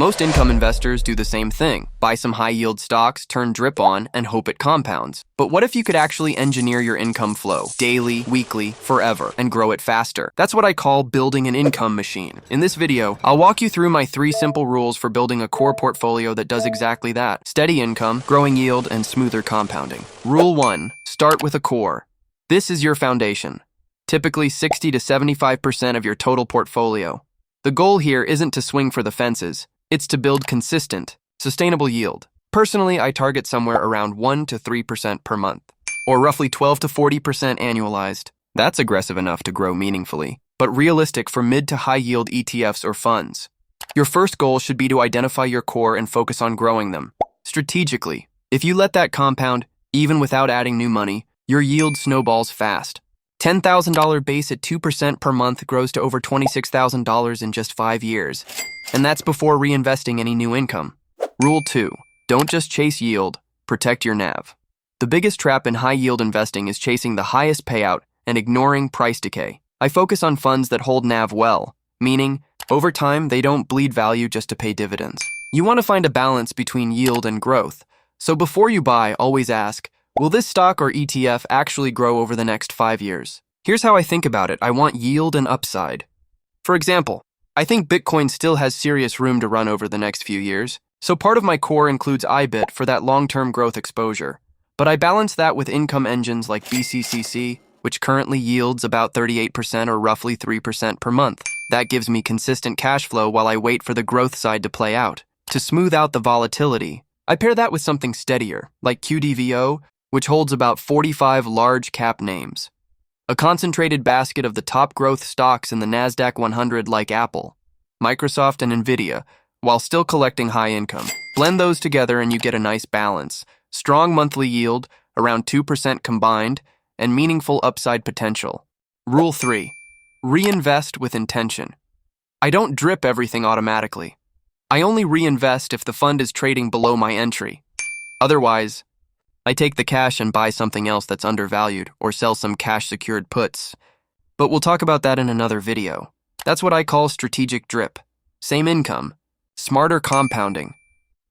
Most income investors do the same thing. Buy some high-yield stocks, turn drip on, and hope it compounds. But what if you could actually engineer your income flow, daily, weekly, forever, and grow it faster? That's what I call building an income machine. In this video, I'll walk you through my 3 simple rules for building a core portfolio that does exactly that: steady income, growing yield, and smoother compounding. Rule 1. Start with a core. This is your foundation. Typically 60 to 75% of your total portfolio. The goal here isn't to swing for the fences. It's to build consistent, sustainable yield. Personally, I target somewhere around 1 to 3% per month, or roughly 12 to 40% annualized. That's aggressive enough to grow meaningfully, but realistic for mid to high yield ETFs or funds. Your first goal should be to identify your core and focus on growing them. Strategically, if you let that compound, even without adding new money, your yield snowballs fast. $10,000 base at 2% per month grows to over $26,000 in just 5 years. And that's before reinvesting any new income. Rule 2. Don't just chase yield, protect your NAV. The biggest trap in high-yield investing is chasing the highest payout and ignoring price decay. I focus on funds that hold NAV well, meaning, over time, they don't bleed value just to pay dividends. You want to find a balance between yield and growth. So before you buy, always ask, will this stock or ETF actually grow over the next 5 years? Here's how I think about it. I want yield and upside. For example, I think Bitcoin still has serious room to run over the next few years, so part of my core includes IBIT for that long-term growth exposure. But I balance that with income engines like BCCC, which currently yields about 38% or roughly 3% per month. That gives me consistent cash flow while I wait for the growth side to play out. To smooth out the volatility, I pair that with something steadier, like QDVO, which holds about 45 large-cap names. A concentrated basket of the top growth stocks in the NASDAQ 100 like Apple, Microsoft, and Nvidia, while still collecting high income. Blend those together and you get a nice balance. Strong monthly yield, around 2% combined, and meaningful upside potential. Rule 3. Reinvest with intention. I don't drip everything automatically. I only reinvest if the fund is trading below my entry. Otherwise, I take the cash and buy something else that's undervalued or sell some cash-secured puts. But we'll talk about that in another video. That's what I call strategic drip. Same income, smarter compounding.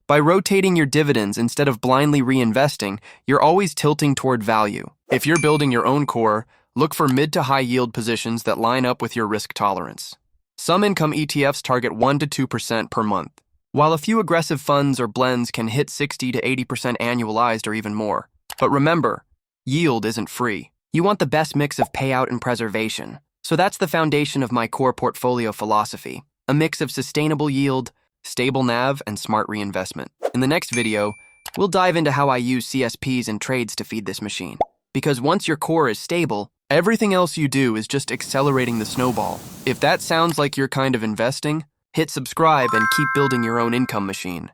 By rotating your dividends instead of blindly reinvesting, you're always tilting toward value. If you're building your own core, look for mid to high yield positions that line up with your risk tolerance. Some income ETFs target 1 to 2% per month, while a few aggressive funds or blends can hit 60 to 80% annualized or even more. But remember, yield isn't free. You want the best mix of payout and preservation. So that's the foundation of my core portfolio philosophy, a mix of sustainable yield, stable NAV, and smart reinvestment. In the next video, we'll dive into how I use CSPs and trades to feed this machine. Because once your core is stable, everything else you do is just accelerating the snowball. If that sounds like your kind of investing, hit subscribe and keep building your own income machine.